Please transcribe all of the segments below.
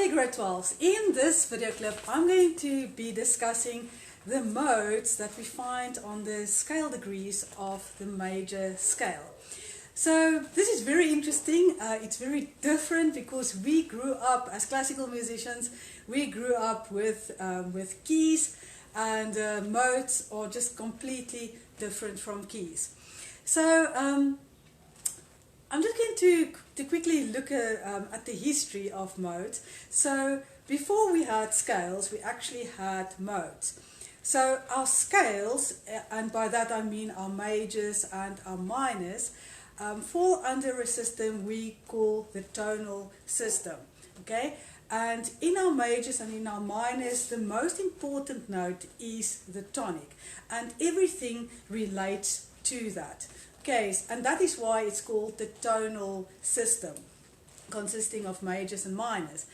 Hi grade 12s, in this video clip I'm going to be discussing the modes that we find on the scale degrees of the major scale. So this is very interesting, it's very different because we grew up as classical musicians, we grew up with keys, and modes are just completely different from keys. So I'm just going to quickly look at the history of modes. So before we had scales, we actually had modes. So our scales, and by that I mean our majors and our minors, fall under a system we call the tonal system. Okay? And in our majors and in our minors, the most important note is the tonic, and everything relates to that. Okay, and that is why it's called the tonal system, consisting of majors and minors.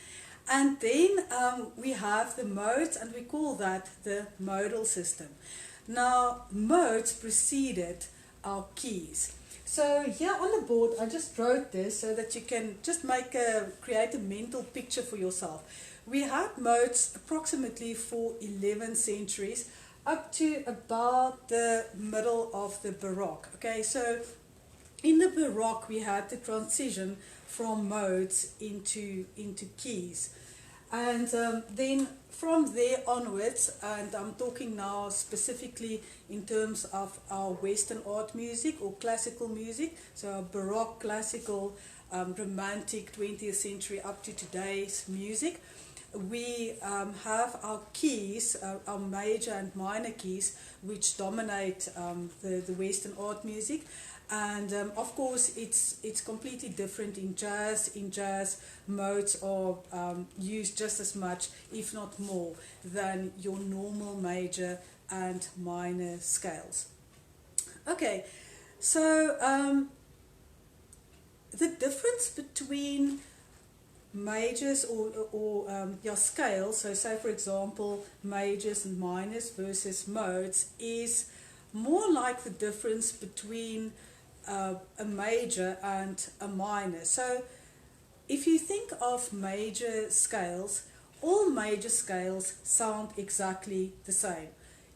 And then we have the modes, and we call that the modal system. Now, modes preceded our keys. So here on the board, I just wrote this so that you can just create a mental picture for yourself. We had modes approximately for 11 centuries, up to about the middle of the Baroque. Okay, so in the Baroque we had the transition from modes into keys, and then from there onwards, and I'm talking now specifically in terms of our Western art music or classical music, so our Baroque, classical, romantic 20th century up to today's music, we have our keys, our major and minor keys, which dominate the Western art music. And of course it's completely different in jazz. In jazz, modes are used just as much, if not more, than your normal major and minor scales. Okay, so the difference between majors or your scales, so say for example majors and minors versus modes, is more like the difference between a major and a minor. So if you think of major scales, all major scales sound exactly the same.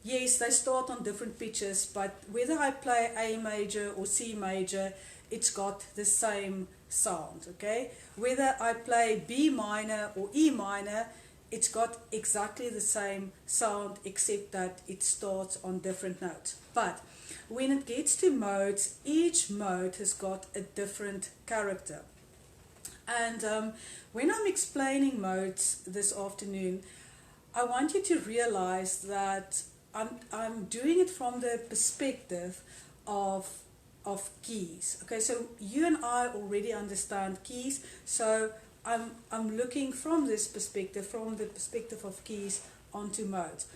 Yes, they start on different pitches, but whether I play A major or C major, it's got the same sound. Okay, whether I play B minor or E minor, it's got exactly the same sound, except that it starts on different notes. But when it gets to modes, each mode has got a different character. And when I'm explaining modes this afternoon, I want you to realize that I'm doing it from the perspective of keys. Okay, so you and I already understand keys, so I'm looking from this perspective, from the perspective of keys, onto modes.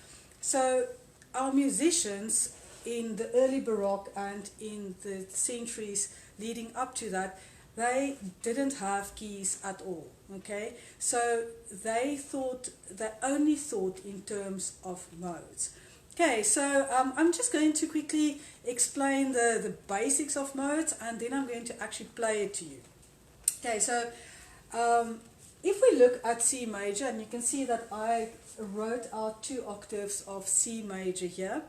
So our musicians in the early Baroque and in the centuries leading up to that, they didn't have keys at all. Okay, so they only thought in terms of modes. Okay, so I'm just going to quickly explain the basics of modes, and then I'm going to actually play it to you. Okay, so if we look at C major, and you can see that I wrote out 2 octaves of C major here.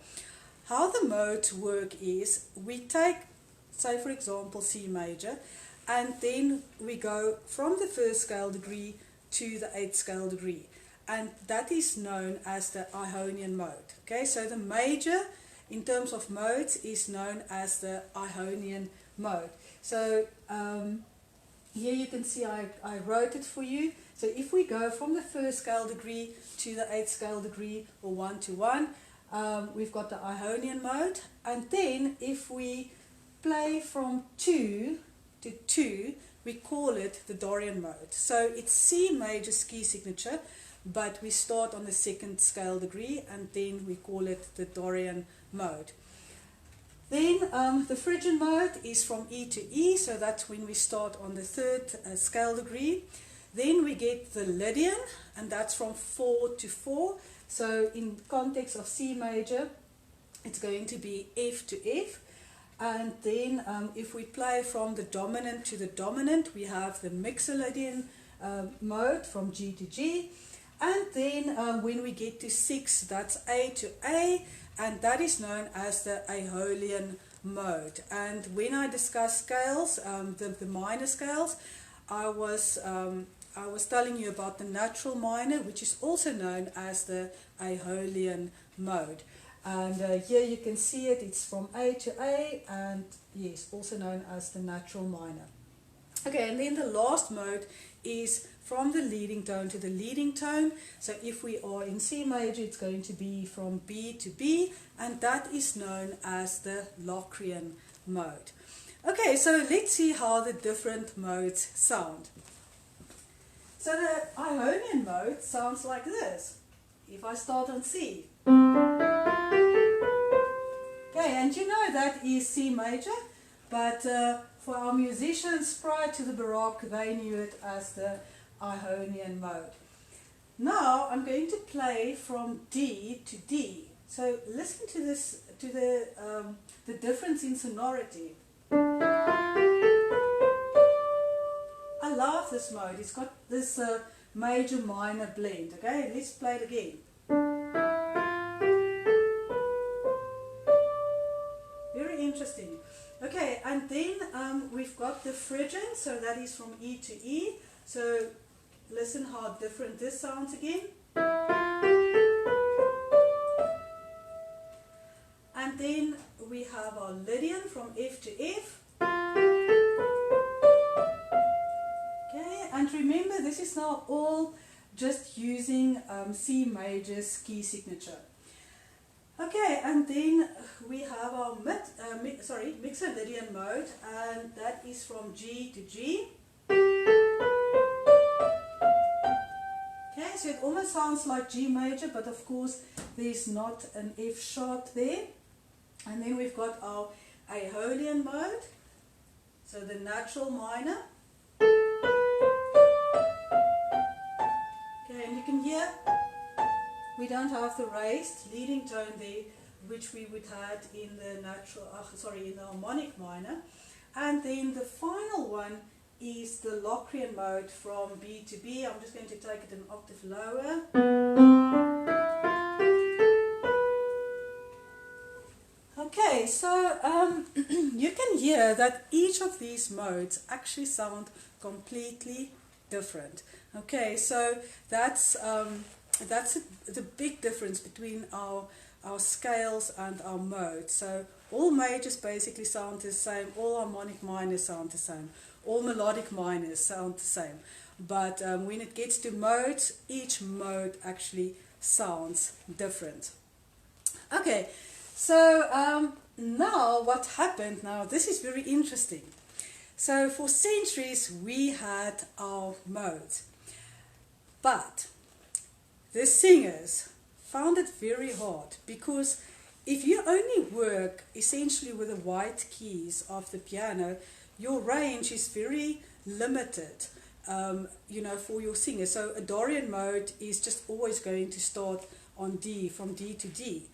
How the modes work is we take, say for example, C major, and then we go from the 1st scale degree to the 8th scale degree. And that is known as the Ionian mode. Okay, so the major in terms of modes is known as the Ionian mode. So here you can see I wrote it for you. So if we go from the 1st scale degree to the 8th scale degree, or 1 to 1, we've got the Ionian mode. And then if we play from 2 to 2, we call it the Dorian mode. So it's C major key signature, but we start on the 2nd scale degree, and then we call it the Dorian mode. Then the Phrygian mode is from E to E, so that's when we start on the 3rd scale degree. Then we get the Lydian, and that's from 4 to 4. So in context of C major, it's going to be F to F. And then if we play from the dominant to the dominant, we have the Mixolydian mode from G to G. And then when we get to 6, that's A to A, and that is known as the Aeolian mode. And when I discuss scales, the minor scales, I was telling you about the natural minor, which is also known as the Aeolian mode. And here you can see it, it's from A to A, and yes, also known as the natural minor. Okay, and then the last mode is from the leading tone to the leading tone. So if we are in C major, it's going to be from B to B, and that is known as the Locrian mode. Okay, so let's see how the different modes sound. So the Ionian mode sounds like this. If I start on C. Okay, and you know that is C major, but for our musicians prior to the Baroque, they knew it as the Ionian mode. Now I'm going to play from D to D. So listen to this, to the difference in sonority. I love this mode. It's got this major minor blend. Okay, let's play it again. Very interesting. Okay, and then we've got the Phrygian, so that is from E to E. So listen how different this sounds again. And then we have our Lydian from F to F. Okay, and remember this is now all just using C major's key signature. Okay, and then we have our mixer Lydian mode, and that is from G to G. Okay, so it almost sounds like G major, but of course there's not an F sharp there. And then we've got our Aeolian mode, so the natural minor. Okay, and you can hear we don't have the raised leading tone there, which we would have in the in the harmonic minor. And then the final one is the Locrian mode from B to B. I'm just going to take it an octave lower. Okay, so you can hear that each of these modes actually sound completely different. Okay, so that's the big difference between our scales and our modes. So all majors basically sound the same, all harmonic minors sound the same, all melodic minors sound the same. But when it gets to modes, each mode actually sounds different. Okay, so now what happened, now this is very interesting. So for centuries we had our modes, but the singers found it very hard, because if you only work essentially with the white keys of the piano, your range is very limited, for your singer. So a Dorian mode is just always going to start on D, from D to D.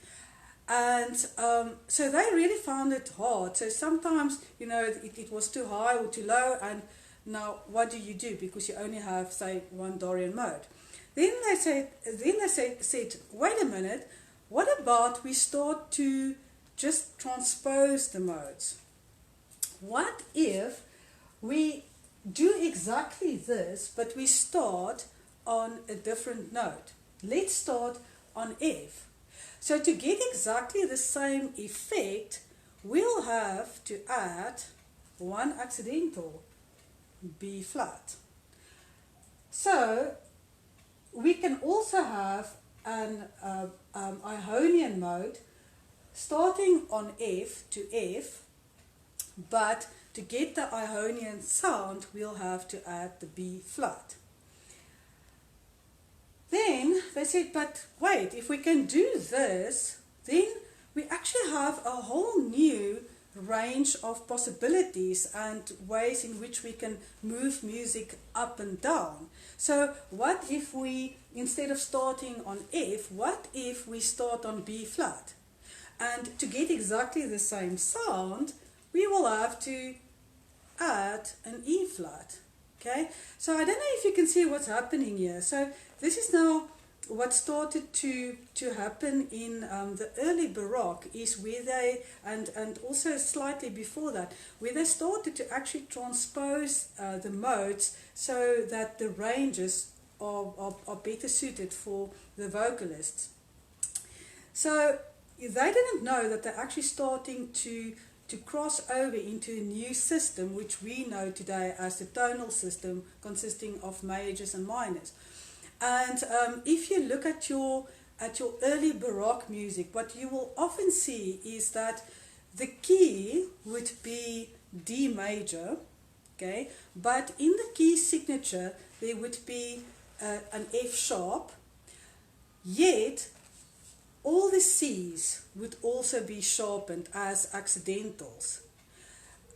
And so they really found it hard. So sometimes, it was too high or too low, and now what do you do? Because you only have, say, one Dorian mode. Then they said, wait a minute, what about we start to just transpose the modes? What if we do exactly this, but we start on a different note? Let's start on F. So to get exactly the same effect, we'll have to add one accidental, B flat. So we can also have an Ionian mode starting on F to F, but to get the Ionian sound, we'll have to add the B flat. Then they said, but wait, if we can do this, then we actually have a whole new range of possibilities and ways in which we can move music up and down. So what if we, instead of starting on F, what if we start on B flat? And to get exactly the same sound, we will have to add an E flat. Okay, so I don't know if you can see what's happening here. So this is now what started to happen in the early Baroque, is where they, and also slightly before that, where they started to actually transpose the modes so that the ranges are better suited for the vocalists. So they didn't know that they're actually starting to cross over into a new system, which we know today as the tonal system, consisting of majors and minors. And if you look at your early Baroque music, what you will often see is that the key would be D major, okay, but in the key signature there would be an F sharp, yet all the C's would also be sharpened as accidentals,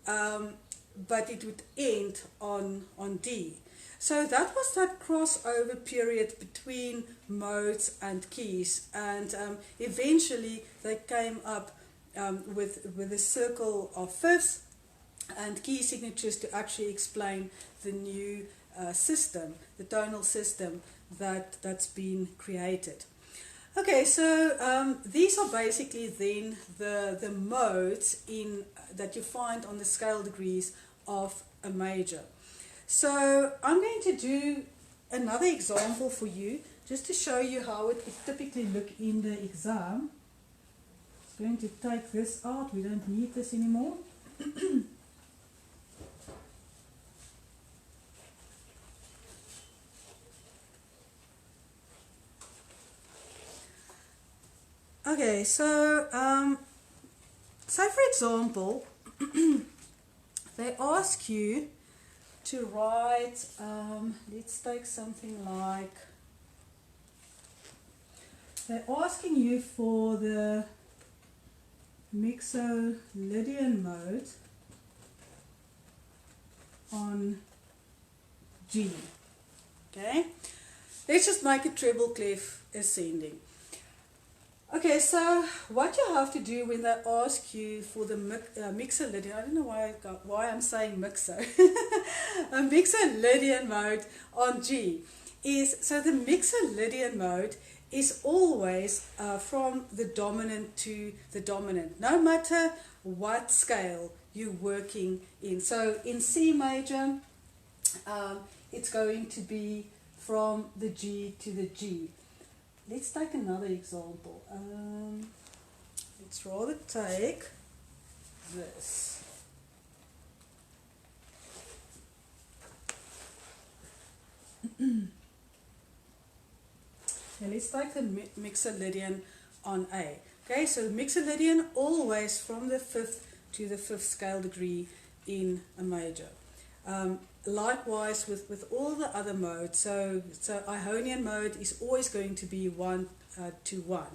but it would end on D. So that was that crossover period between modes and keys, and eventually they came up with a circle of fifths and key signatures to actually explain the new system, the tonal system that's been created. Okay, so these are basically then the modes that you find on the scale degrees of a major. So I'm going to do another example for you, just to show you how it would typically look in the exam. I'm going to take this out, we don't need this anymore. Okay, so say for example, they ask you to write, let's take something like, they're asking you for the Mixolydian mode on G. Okay, let's just make it treble clef ascending. Okay, so what you have to do when they ask you for the Mixolydian, I don't know why I'm saying mixo, a Mixolydian mode on G, is, so the Mixolydian mode is always from the dominant to the dominant, no matter what scale you're working in. So in C major, it's going to be from the G to the G. Let's take another example. Let's rather take this. Okay, let's take the Mixolydian on A. Okay, so Mixolydian always from the 5th to the 5th scale degree in a major. Likewise with all the other modes, so Ionian mode is always going to be 1 to 1.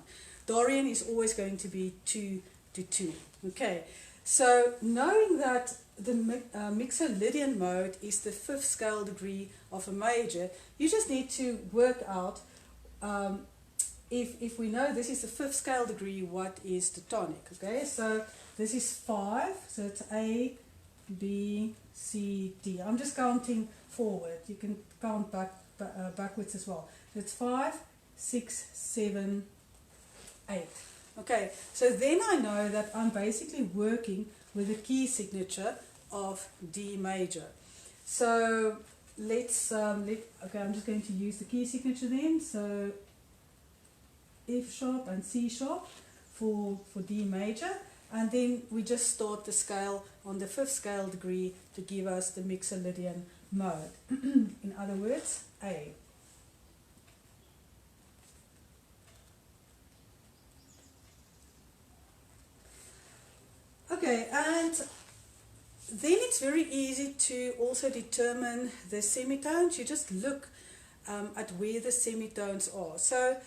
Dorian is always going to be 2 to 2. Okay, so knowing that the Mixolydian mode is the 5th scale degree of a major, you just need to work out, if we know this is the 5th scale degree, what is the tonic. Okay, so this is 5, so it's A, B, C, D. I'm just counting forward. You can count backwards as well. So it's 5, 6, 7, 8. Okay, so then I know that I'm basically working with a key signature of D major. So let's okay, I'm just going to use the key signature then. So F sharp and C sharp for D major. And then we just start the scale on the 5th scale degree to give us the Mixolydian mode. In other words, A. Okay, and then it's very easy to also determine the semitones. You just look at where the semitones are. So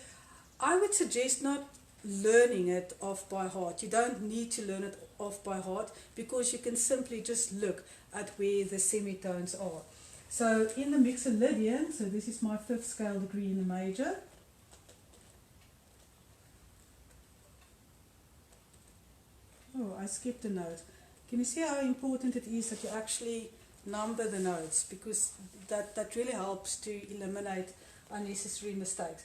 I would suggest not learning it off by heart. You don't need to learn it off by heart, because you can simply just look at where the semitones are. So in the Mixolydian, so this is my 5th scale degree in the major. Oh, I skipped a note. Can you see how important it is that you actually number the notes, because that really helps to eliminate unnecessary mistakes.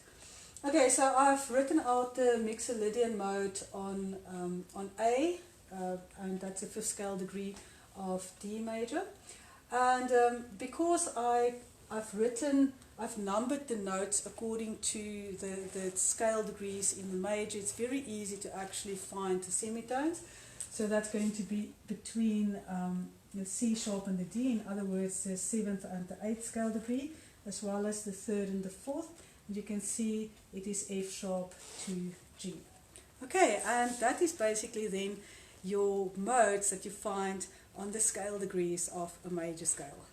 Okay, so I've written out the Mixolydian mode on A, and that's a 5th scale degree of D major. And because I've numbered the notes according to the scale degrees in the major, it's very easy to actually find the semitones. So that's going to be between the C sharp and the D, in other words, the 7th and the 8th scale degree, as well as the 3rd and the 4th. And you can see it is F sharp to G. Okay, and that is basically then your modes that you find on the scale degrees of a major scale.